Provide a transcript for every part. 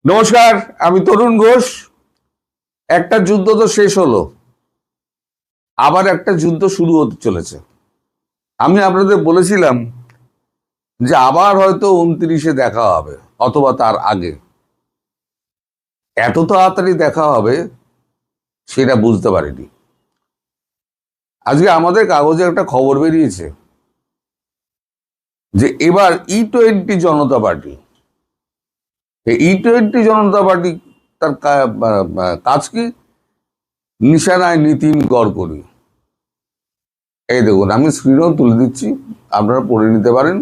নমস্কার, আমি তরুণ ঘোষ। একটা যুদ্ধ তো শেষ হলো, আবার একটা যুদ্ধ শুরু হতে চলেছে। আমি আপনাদের বলেছিলাম যে আবার হয়তো 29-এ দেখা হবে অথবা তার আগে। এত তাড়াতাড়ি দেখা হবে সেটা বুঝতে পারিনি। আজকে আমাদের কাগজে একটা খবর বেরিয়েছে যে এবার E20 জনতা পার্টি, E20 জনতা পার্টি তার কাজ কি? নিশানায় নীতিন গড়করি। এই দেখুন, আমি স্ক্রিনও তুলে দিচ্ছি, আপনারা পড়ে নিতে পারেন।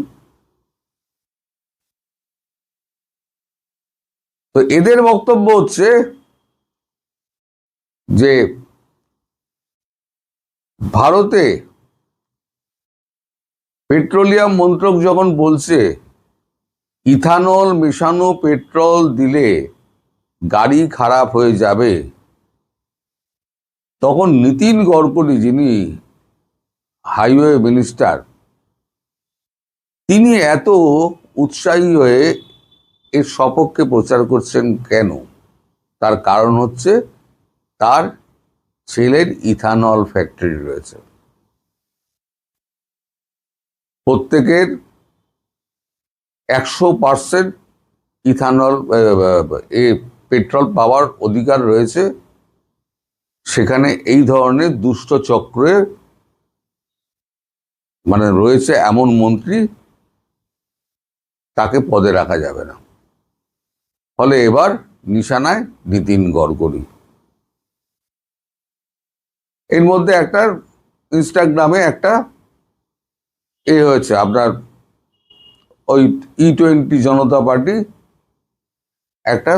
তো এদের বক্তব্য হচ্ছে যে ভারতে পেট্রোলিয়াম মন্ত্রক যখন বলছে ইথানল মেশানো পেট্রোল দিলে গাড়ি খারাপ হয়ে যাবে, তখন নীতিন গড়করি, যিনি হাইওয়ে মিনিস্টার, তিনি এত উৎসাহী হয়ে এর সপক্ষে প্রচার করছেন কেন? তার কারণ হচ্ছে তার ছেলের ইথানল ফ্যাক্টরি রয়েছে। প্রত্যেকের 100% ইথানল পেট্রোল পাওয়ার অধিকার রয়েছে। সেখানে এই ধরনের দুষ্ট চক্রে রয়েছে এমন মন্ত্রী, তাকে পদে রাখা যাবে না। ফলে এবার নিশানায় নীতিন গড়করি। এর মধ্যে একটা ইনস্টাগ্রামে একটা হয়েছে, আপনার ওই E20 জনতা পার্টি একটা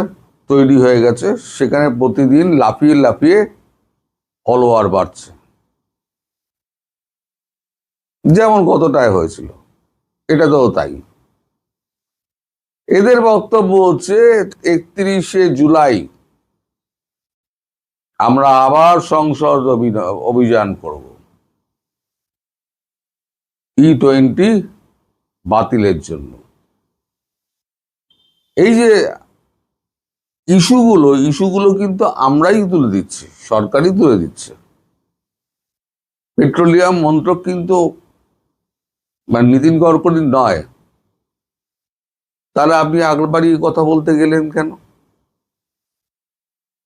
তৈরি হয়ে গেছে। সেখানে প্রতিদিন লাফিয়ে লাফিয়ে ফলোয়ার বাড়ছে, যেমন কতটায় হয়েছিল, এটা তো তাই। এদের বক্তব্য হচ্ছে 31শে জুলাই আমরা আবার সংসদ অভিযান করব E20 বাতিলের জন্য। এই যে ইস্যুগুলো কিন্তু আমরাই তুলে দিচ্ছি, সরকারই তুলে দিচ্ছে। পেট্রোলিয়াম মন্ত্রক কিন্তু নীতিন গড়করি নয়। তাহলে আপনি আগেরবারই কথা বলতে গেলেন কেন?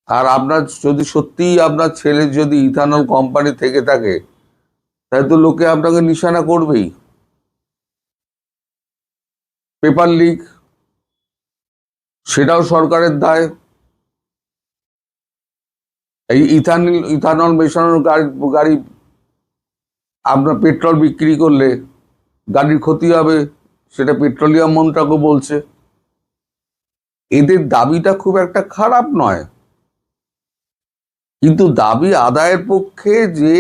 আর আপনার যদি সত্যিই আপনার ছেলের যদি ইথানল কোম্পানি থেকে থাকে, তাহলে তো লোকে আপনাকে নিশানা করবেই। পেপার লিক, সেটাও সরকারের দায়। এই ইথানল মেশানোর গাড়ি আপনার পেট্রোল বিক্রি করলে গাড়ির ক্ষতি হবে, সেটা পেট্রোলিয়াম মন্ত্রকও বলছে। এদের দাবিটা খুব একটা খারাপ নয়, কিন্তু দাবি আদায়ের পক্ষে যে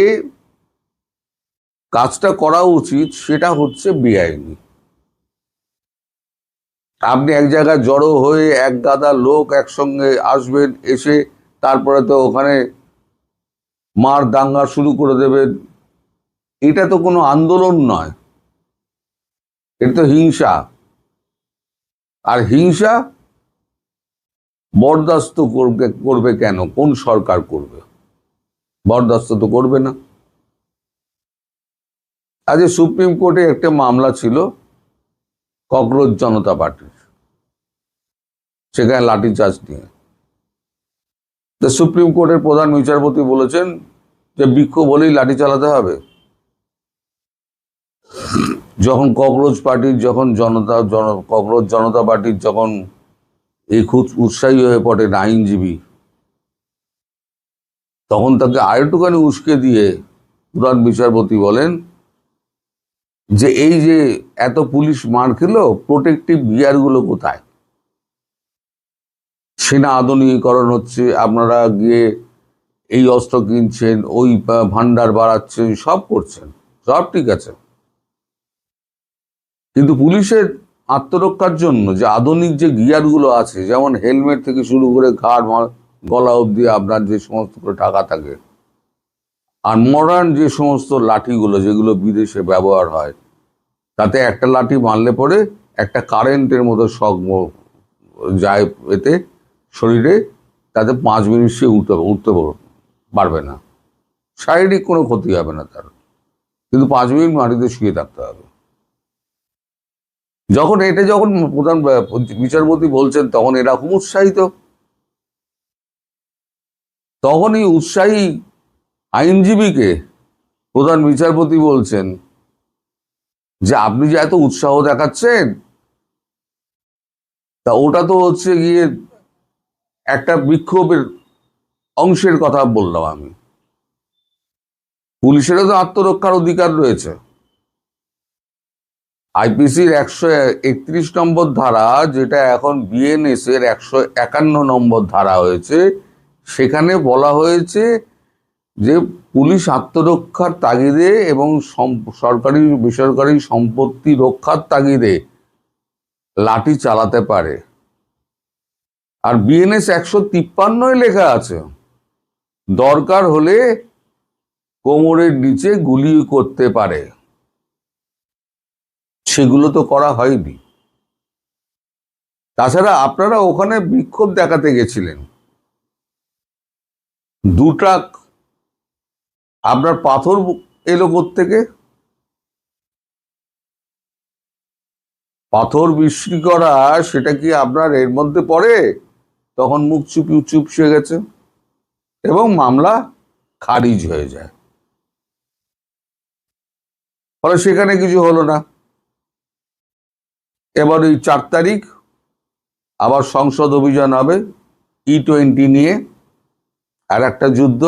কাজটা করা উচিত সেটা হচ্ছে বেআইনি। আপনি এক জায়গায় জড়ো হয়ে এক গাদা লোক একসঙ্গে আসবেন, এসে তারপরে তো ওখানে মার দাঙ্গা শুরু করে দেবেন। এটা তো কোনো আন্দোলন নয়, এটা তো হিংসা। আর হিংসা বরদাস্ত করবে কেন? কোন সরকার করবে? বরদাস্ত তো করবে না। আজ সুপ্রিম কোর্টে একটা মামলা ছিল ককরোচ জনতা পার্টির, সেখানে লাঠিচার্জ নিয়ে। তো সুপ্রিম কোর্টের প্রধান বিচারপতি বলেছেন যে বিক্ষোভ হলেই লাঠি চালাতে হবে। যখন ককরোচ জনতা পার্টির যখন এই খুব উৎসাহী হয়ে পড়েন আইনজীবী, তখন তাকে আরেকটুখানি উস্কে দিয়ে প্রধান বিচারপতি বলেন যে এই যে এত পুলিশ মার খেলো, প্রোটেক্টিভ গিয়ারগুলো কোথায়? সেনা আধুনিকীকরণ হচ্ছে, আপনারা গিয়ে এই অস্ত্র কিনছেন, ওই ভান্ডার বাড়াচ্ছেন, সব করছেন, সব ঠিক আছে, কিন্তু পুলিশের আত্মরক্ষার জন্য যে আধুনিক যে গিয়ারগুলো আছে, যেমন হেলমেট থেকে শুরু করে ঘাড় গলা অবধি আপনার যে সমস্ত টাকা থাকে, আর মডার্ন যে সমস্ত লাঠিগুলো যেগুলো বিদেশে ব্যবহার হয়, তাতে একটা লাঠি মারলে পরে একটা কারেন্টের মতো শক যায়, এতে শরীরে, তাতে 5 মিনিট সে উঠতে পারবে না, শারীরিক কোনো ক্ষতি হবে না তার, কিন্তু 5 মিনিট মাটিতে শুয়ে থাকতে হবে। যখন প্রধান বিচারপতি বলছেন, তখন এরা খুব উৎসাহিত। তখন এই উৎসাহী আইনজীবীকে প্রধান বিচারপতি বলছেন যে আপনি যে এত উৎসাহ দেখাচ্ছেন, তা ওটা তো হচ্ছে গিয়ে একটা বিক্ষোভের অংশের কথা বললাম আমি। পুলিশেরও তো আত্মরক্ষার অধিকার রয়েছে। আইপিসির 131 নম্বর ধারা, যেটা এখন বিএনএস এর 151 নম্বর ধারা হয়েছে, সেখানে বলা হয়েছে যে পুলিশ আত্মরক্ষার তাগিদে এবং সরকারি বেসরকারি সম্পত্তি রক্ষার তাগিদে লাঠি চালাতে পারে। আর বিএনএস 153 লেখা আছে, দরকার হলে কোমরের নিচে গুলি করতে পারে। সেগুলো তো করা হয়নি। তাছাড়া আপনারা ওখানে বিক্ষোভ দেখাতে গেছিলেন, 2 ট্রাক আপনার পাথর এলো থেকে, পাথর বিক্রি করা, সেটা কি আপনার এর মধ্যে পড়ে? তখন মুখ চুপসে গেছে এবং মামলা খারিজ হয়ে যায়। ফলে সেখানে কিছু হলো না। এবার ওই 4 তারিখ আবার সংসদ অভিযান হবে, E20 নিয়ে, আর একটা যুদ্ধ।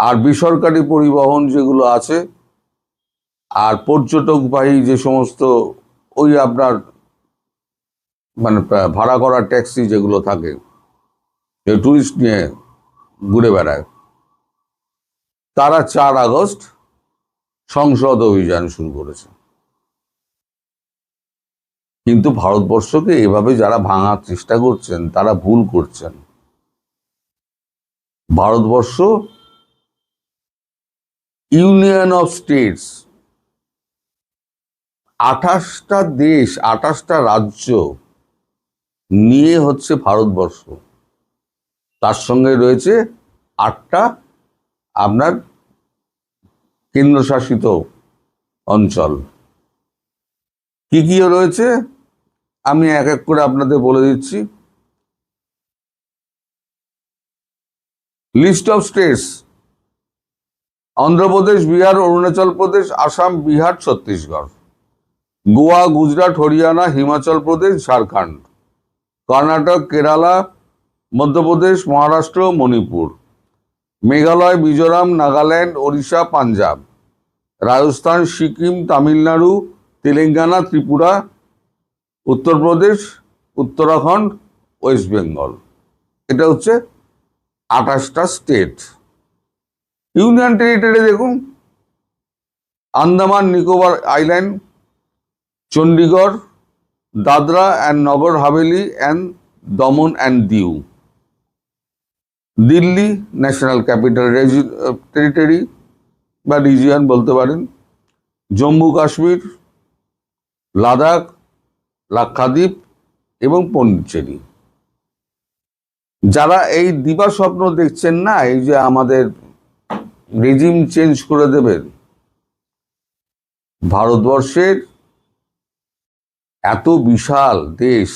আর বেসরকারি পরিবহন যেগুলো আছে, আর পর্যটকবাহী যে সমস্ত ওই আপনার মানে ভাড়া করা ট্যাক্সি যেগুলো থাকে, টুরিস্ট নিয়ে ঘুরে বেড়ায়, তারা 4 আগস্ট সংসদ অভিযান শুরু করেছে। কিন্তু ভারতবর্ষকে এভাবে যারা ভাঙার চেষ্টা করছেন, তারা ভুল করছেন। ভারতবর্ষ ইউনিয়ন অফ স্টেটস, 28টা দেশ, 28টা রাজ্য নিয়ে হচ্ছে ভারতবর্ষ। তার সঙ্গে রয়েছে 8টা আপনার কেন্দ্রশাসিত অঞ্চল। কি কি রয়েছে আমি এক এক করে আপনাদের বলে দিচ্ছি। List of states: Andhra Pradesh, Bihar, Arunachal Pradesh, Assam, Bihar, Chhattisgarh. Goa, Gujarat, Haryana, Himachal Pradesh, Jharkhand. Karnataka, Kerala, Madhya Pradesh, Maharashtra, Manipur. Meghalaya, Mizoram, Nagaland, Odisha, Punjab. Rajasthan, Sikkim, Tamil Nadu, Telangana, Tripura, Uttar Pradesh, Uttarakhand, west Bengal. এটা হচ্ছে 28টা স্টেট। ইউনিয়ন টেরিটরি দেখুন: Andaman Nicobar island, Chandigarh, Dadra and Nagar Haveli and Daman and Diu. Delhi national capital territory বা রিজিয়ন বলতে পারেন। জম্মু কাশ্মীর, লাদাখ, লাক্ষাদ্বীপ এবং পন্ডিচেরি। যারা এই দিবা স্বপ্ন দেখছেন না, এই যে আমাদের রেজিম চেঞ্জ করে দেবেন, ভারতবর্ষের এত বিশাল দেশ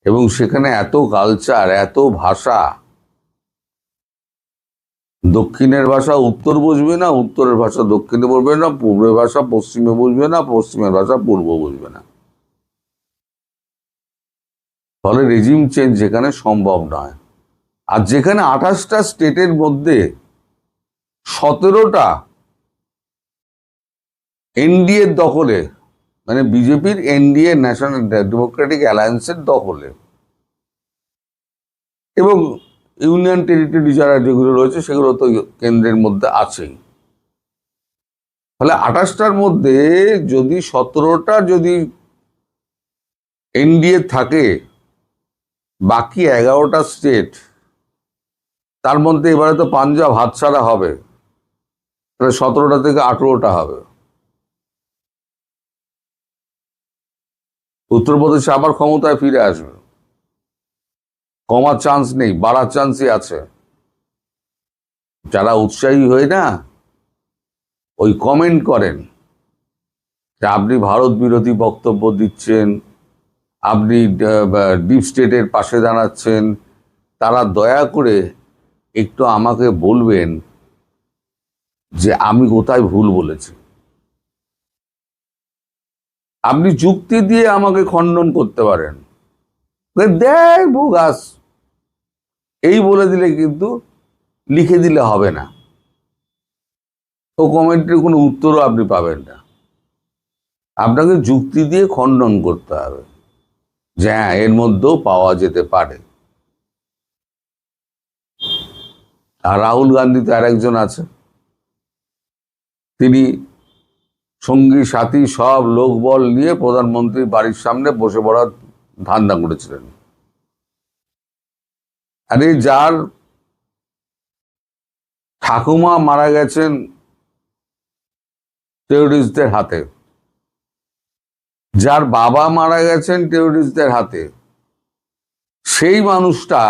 এবং সেখানে এত কালচার, এত ভাষা, দক্ষিণের ভাষা উত্তর বুঝবে না, উত্তরের ভাষা দক্ষিণে বুঝবে না, পূর্বের ভাষা পশ্চিমে বুঝবে না, পশ্চিমের ভাষা পূর্ব বুঝবে না। ফলে রেজিম চেঞ্জ যেখানে সম্ভব নয়। আর যেখানে 28টা স্টেটের মধ্যে 17টা এনডিএর দখলে, মানে বিজেপির এনডিএ, ন্যাশনাল ডেমোক্রেটিক অ্যালায়েন্সের দখলে, এবং ইউনিয়ন টেরিটরি যারা যেগুলো রয়েছে সেগুলো তো কেন্দ্রের মধ্যে আছেই। ফলে 28টার মধ্যে যদি 17টা যদি এনডিএ থাকে, বাকি 11টা স্টেট, তার মধ্যে এবারে তো পাঞ্জাব হাতছাড়া হবে, তাহলে 17টা থেকে 18টা হবে। উত্তরপ্রদেশে আবার ক্ষমতায় ফিরে আসবে, কমার চান্স নেই, বাড়ার চান্সই আছে। যারা উৎসাহী হয়ে না ওই কমেন্ট করেন যে আপনি ভারত বিরোধী বক্তব্য দিচ্ছেন, আপনি ডিপ স্টেটের পাশে দাঁড়াচ্ছেন, তারা দয়া করে একটু আমাকে বলবেন যে আমি কোথায় ভুল বলেছি। আপনি যুক্তি দিয়ে আমাকে খণ্ডন করতে পারেন, দেখ বোগাস এই বলে দিলে কিন্তু লিখে দিলে হবে না, তো কমেন্টের কোনো উত্তরও আপনি পাবেন না। আপনাকে যুক্তি দিয়ে খণ্ডন করতে হবে যে হ্যাঁ এর মধ্যেও পাওয়া যেতে পারে। আর রাহুল গান্ধী তো আর একজন আছে, তিনি সঙ্গী সাথী সব লোকবল নিয়ে প্রধানমন্ত্রীর বাড়ির সামনে বসে পড়ার ধান্দা করেছিলেন। আরে যার ঠাকুমা মারা গেছেন টেরোরিস্টদের হাতে, যার বাবা মারা গেছেন টেরোরিস্টদের হাতে, সেই মানুষটা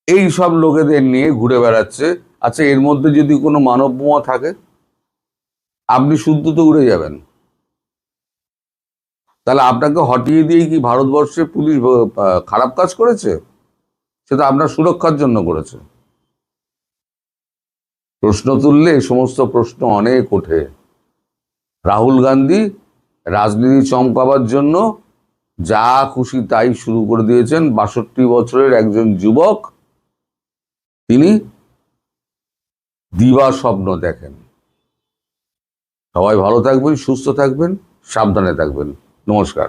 এই সব লোকেদের নিয়ে ঘুরে বেড়াচ্ছে। আচ্ছা, এর মধ্যে যদি কোনো মানব বোমা থাকে আপনি শুদ্ধ তো উড়ে যাবেন। তাহলে আপনাকে হটিয়ে দিয়ে কি ভারতবর্ষে পুলিশ খারাপ কাজ করেছে? সেটা আপনার সুরক্ষার জন্য করেছে। প্রশ্ন তুললে এই সমস্ত প্রশ্ন অনেক ওঠে। রাহুল গান্ধী রাজনীতি চমকাবার জন্য যা খুশি তাই শুরু করে দিয়েছেন। ৬২ বছরের একজন যুবক, তিনি দিবা স্বপ্ন দেখেন। সবাই ভালো থাকবেন, সুস্থ থাকবেন, সাবধানে থাকবেন। নমস্কার।